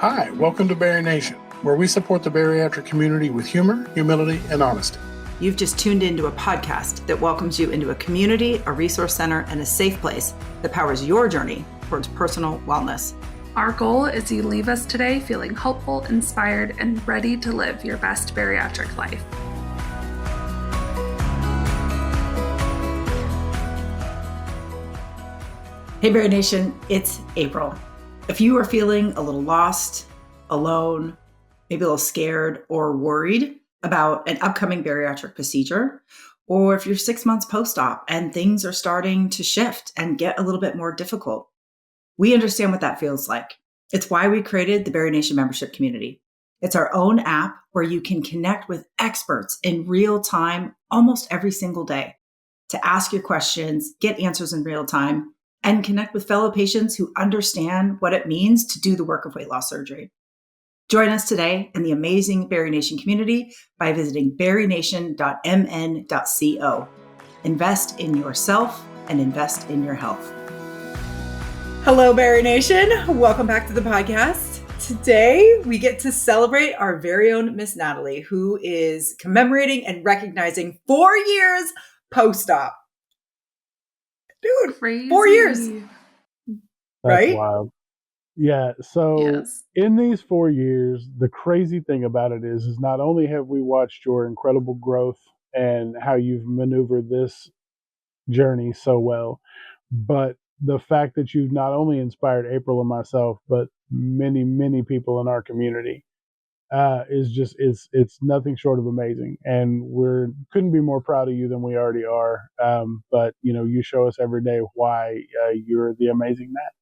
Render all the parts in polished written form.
Hi, welcome to BariNation, where we support the bariatric community with humor, humility, and honesty. You've just tuned into a podcast that welcomes you into a community, a resource center, and a safe place that powers your journey towards personal wellness. Our goal is you leave us today feeling hopeful, inspired, and ready to live your best bariatric life. Hey, BariNation, it's April. If you are feeling a little lost, alone, maybe a little scared or worried about an upcoming bariatric procedure, or if you're 6 months post-op and things are starting to shift and get a little bit more difficult, we understand what that feels like. It's why we created the BariNation membership community. It's our own app where you can connect with experts in real time almost every single day to ask your questions, get answers in real time, and connect with fellow patients who understand what it means to do the work of weight loss surgery. Join us today in the amazing BariNation community by visiting barination.mn.co. Invest in yourself and invest in your health. Hello, BariNation. Welcome back to the podcast. Today, we get to celebrate our very own Miss Natalie, who is commemorating and recognizing 4 years post-op. Dude, Crazy. 4 years. That's right? wild. Yeah. So Yes. in these 4 years, the crazy thing about it is not only have we watched your incredible growth and how you've maneuvered this journey so well, but the fact that you've not only inspired April and myself, but many, many people in our community is just it's nothing short of amazing, and couldn't be more proud of you than we already are. But you show us every day why you're the amazing Nat.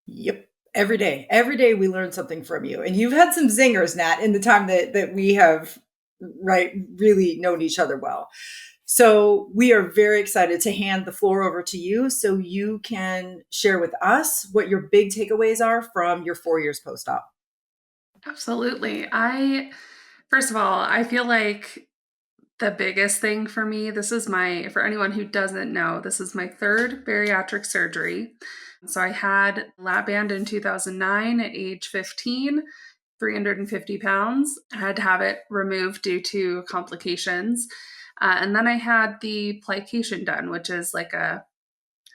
Yep. Every day we learn something from you. And you've had some zingers, Nat, in the time that we have really known each other well. So we are very excited to hand the floor over to you so you can share with us what your big takeaways are from your 4 years post-op. Absolutely. First of all, I feel like the biggest thing for me, for anyone who doesn't know, this is my third bariatric surgery. So I had lap band in 2009 at age 15, 350 pounds. I had to have it removed due to complications. And then I had the plication done, which is like a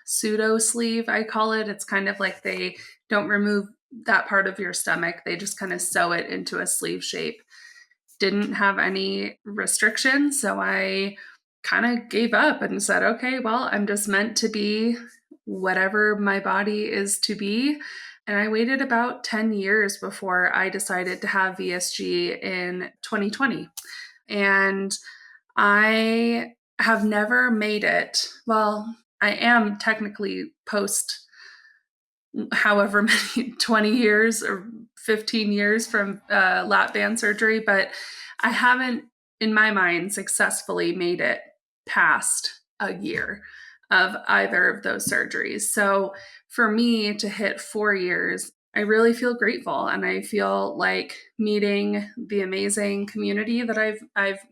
pseudo sleeve, I call it. It's kind of like they don't remove that part of your stomach. They just kind of sew it into a sleeve shape. Didn't have any restrictions. So I kind of gave up and said, okay, well, I'm just meant to be whatever my body is to be. And I waited about 10 years before I decided to have VSG in 2020. And I have never made it. Well, I am technically post however many 20 years or 15 years from lap band surgery, but I haven't, in my mind, successfully made it past a year of either of those surgeries. So for me to hit 4 years, I really feel grateful, and I feel like meeting the amazing community that I've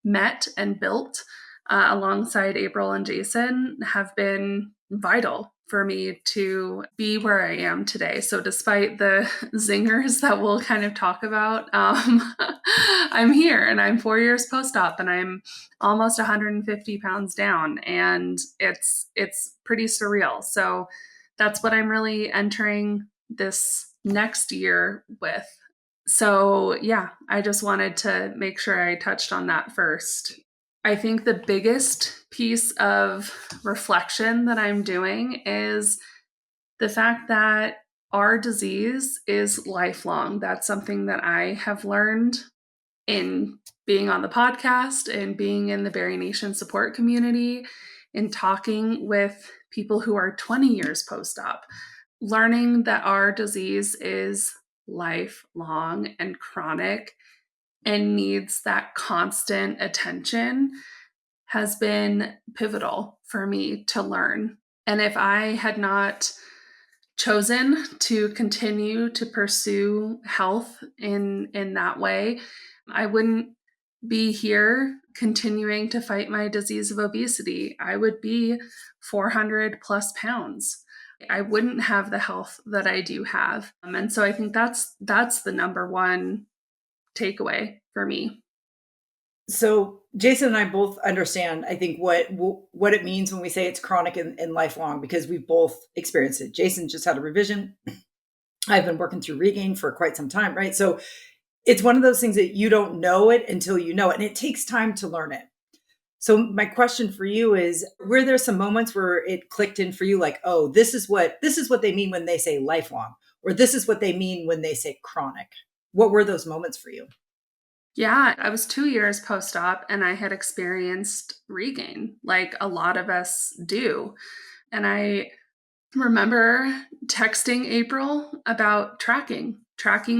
met and built alongside April and Jason have been vital for me to be where I am today. So despite the zingers that we'll kind of talk about, I'm here and I'm 4 years post-op and I'm almost 150 pounds down, and it's pretty surreal. So that's what I'm really entering this next year with. So yeah, I just wanted to make sure I touched on that first. I think the biggest piece of reflection that I'm doing is the fact that our disease is lifelong. That's something that I have learned in being on the podcast and being in the BariNation support community, in talking with people who are 20 years post-op, learning that our disease is lifelong and chronic and needs that constant attention has been pivotal for me to learn. And if I had not chosen to continue to pursue health in that way, I wouldn't be here continuing to fight my disease of obesity. I would be 400 plus pounds. I wouldn't have the health that I do have. And so I think that's the number one takeaway for me. So Jason and I both understand, I think, what it means when we say it's chronic and lifelong, because we've both experienced it. Jason just had a revision. I've been working through regain for quite some time, right? So it's one of those things that you don't know it until you know it, and it takes time to learn it. So my question for you is, were there some moments where it clicked in for you, like, oh, this is what they mean when they say lifelong, or this is what they mean when they say chronic? What were those moments for you? Yeah, I was 2 years post-op and I had experienced regain like a lot of us do. And I remember texting April about tracking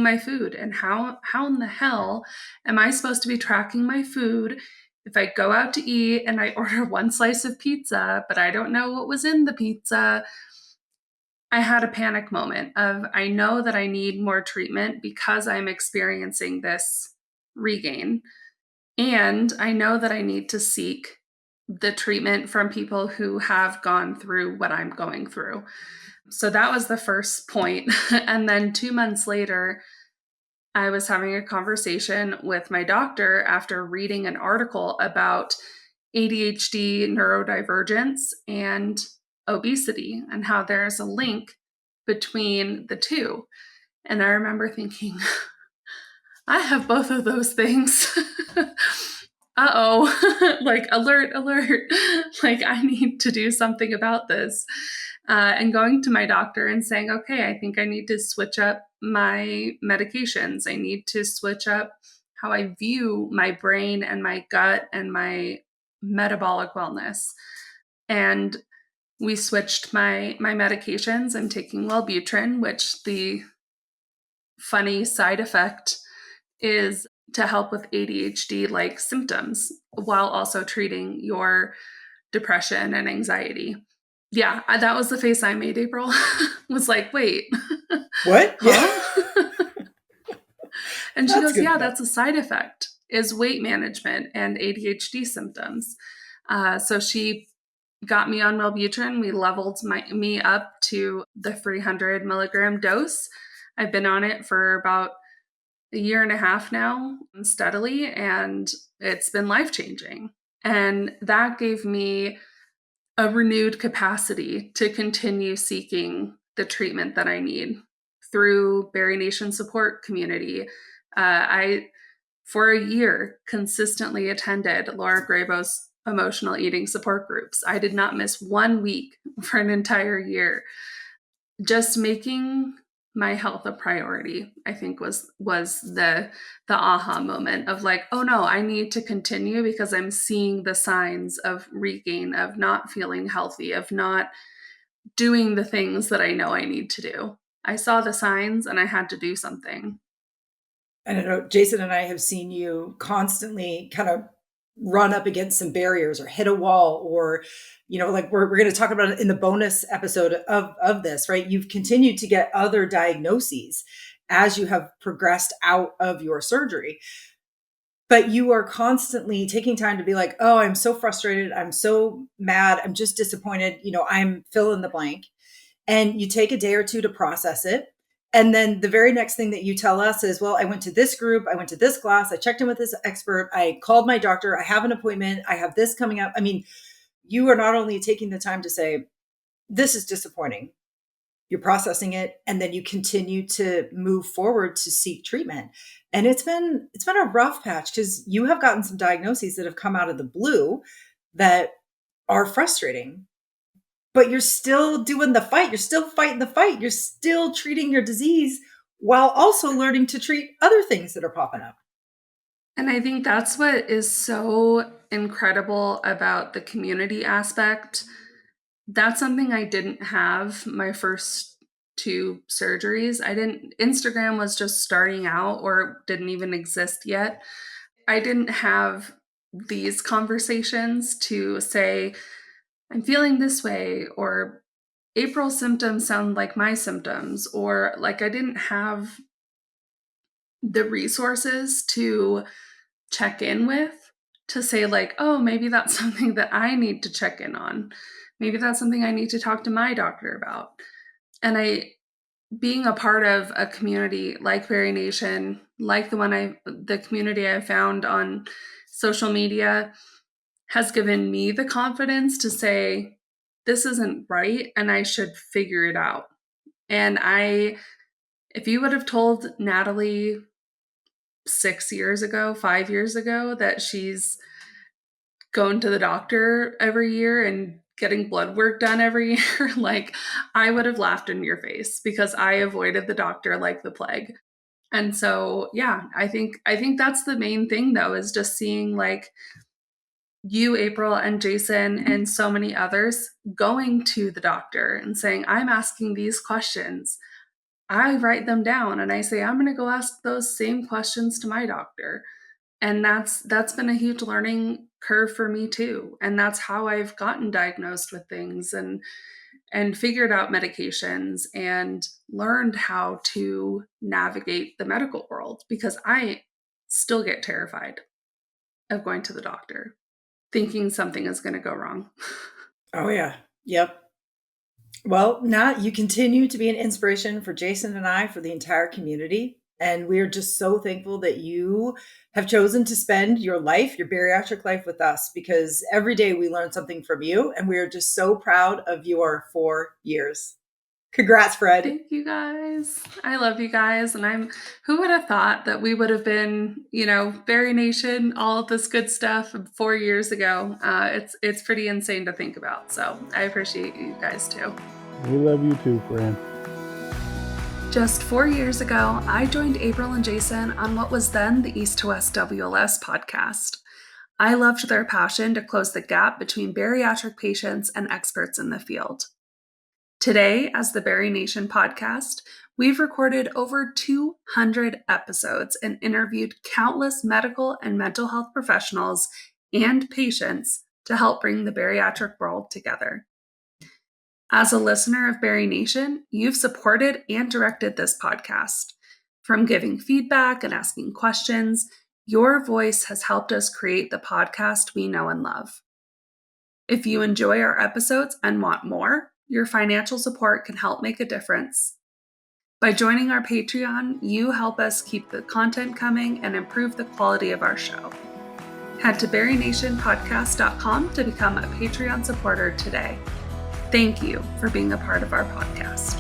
my food, and how in the hell am I supposed to be tracking my food if I go out to eat and I order one slice of pizza, but I don't know what was in the pizza. I had a panic moment of, I know that I need more treatment because I'm experiencing this regain. And I know that I need to seek the treatment from people who have gone through what I'm going through. So that was the first point. And then 2 months later, I was having a conversation with my doctor after reading an article about ADHD neurodivergence and obesity and how there's a link between the two. And I remember thinking, I have both of those things. Uh-oh, like alert, alert, like I need to do something about this. And going to my doctor and saying, okay, I think I need to switch up my medications. I need to switch up how I view my brain and my gut and my metabolic wellness. And we switched my medications. I'm taking Wellbutrin, which the funny side effect is to help with ADHD like symptoms while also treating your depression and anxiety. Yeah, that was the face I made, April. Was like, wait, What? huh? And she That's goes, good yeah, to know. that's a side effect, is weight management and ADHD symptoms. So she got me on Wellbutrin. We leveled me up to the 300 milligram dose. I've been on it for about a year and a half now, steadily, and it's been life-changing. And that gave me a renewed capacity to continue seeking the treatment that I need through BariNation Support Community. I, for a year, consistently attended Laura Grabo's emotional eating support groups. I did not miss 1 week for an entire year. Just making my health a priority, I think was the aha moment of like, oh no, I need to continue because I'm seeing the signs of regain, of not feeling healthy, of not doing the things that I know I need to do. I saw the signs and I had to do something. I don't know, Jason and I have seen you constantly kind of run up against some barriers or hit a wall, or, like we're going to talk about it in the bonus episode of this, right? You've continued to get other diagnoses as you have progressed out of your surgery. But you are constantly taking time to be like, oh, I'm so frustrated. I'm so mad. I'm just disappointed. I'm fill in the blank. And you take a day or two to process it. And then the very next thing that you tell us is, well, I went to this group, I went to this class, I checked in with this expert, I called my doctor, I have an appointment, I have this coming up. I mean, you are not only taking the time to say, this is disappointing, you're processing it, and then you continue to move forward to seek treatment. And it's been a rough patch, because you have gotten some diagnoses that have come out of the blue that are frustrating. But you're still doing the fight. You're still fighting the fight. You're still treating your disease while also learning to treat other things that are popping up. And I think that's what is so incredible about the community aspect. That's something I didn't have my first 2 surgeries. Instagram was just starting out or didn't even exist yet. I didn't have these conversations to say, I'm feeling this way, or April's symptoms sound like my symptoms, or like I didn't have the resources to check in with, to say like, oh, maybe that's something that I need to check in on. maybe that's something I need to talk to my doctor about. And being a part of a community like BariNation, like the community I found on social media, has given me the confidence to say, this isn't right and I should figure it out. And if you would have told Natalie 5 years ago, that she's going to the doctor every year and getting blood work done every year, like, I would have laughed in your face because I avoided the doctor like the plague. And so, yeah, I think that's the main thing though, is just seeing like you, April, and Jason, and so many others going to the doctor and saying, I'm asking these questions. I write them down and I say, I'm going to go ask those same questions to my doctor. And that's been a huge learning curve for me too. And that's how I've gotten diagnosed with things and figured out medications and learned how to navigate the medical world, because I still get terrified of going to the doctor, thinking something is going to go wrong. Oh, yeah. Yep. Well, Nat, you continue to be an inspiration for Jason and I, for the entire community. And we are just so thankful that you have chosen to spend your life, your bariatric life, with us, because every day we learn something from you. And we are just so proud of your 4 years. Congrats, Fred. Thank you guys. I love you guys. And who would have thought that we would have been, BariNation, all of this good stuff 4 years ago. It's pretty insane to think about. So I appreciate you guys too. We love you too, friend. Just 4 years ago, I joined April and Jason on what was then the East to West WLS podcast. I loved their passion to close the gap between bariatric patients and experts in the field. Today, as the BariNation podcast, we've recorded over 200 episodes and interviewed countless medical and mental health professionals and patients to help bring the bariatric world together. As a listener of BariNation, you've supported and directed this podcast. From giving feedback and asking questions, your voice has helped us create the podcast we know and love. If you enjoy our episodes and want more, your financial support can help make a difference. By joining our Patreon, you help us keep the content coming and improve the quality of our show. Head to BariNationPodcast.com to become a Patreon supporter today. Thank you for being a part of our podcast.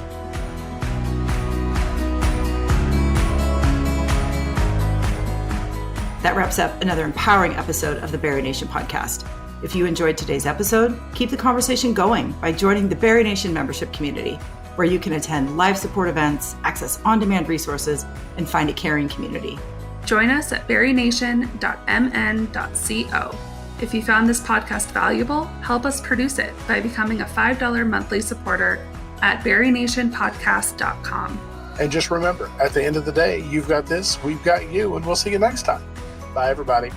That wraps up another empowering episode of the BariNation podcast. If you enjoyed today's episode, keep the conversation going by joining the BariNation membership community, where you can attend live support events, access on-demand resources, and find a caring community. Join us at barination.mn.co. If you found this podcast valuable, help us produce it by becoming a $5 monthly supporter at barinationpodcast.com. And just remember, at the end of the day, you've got this, we've got you, and we'll see you next time. Bye, everybody.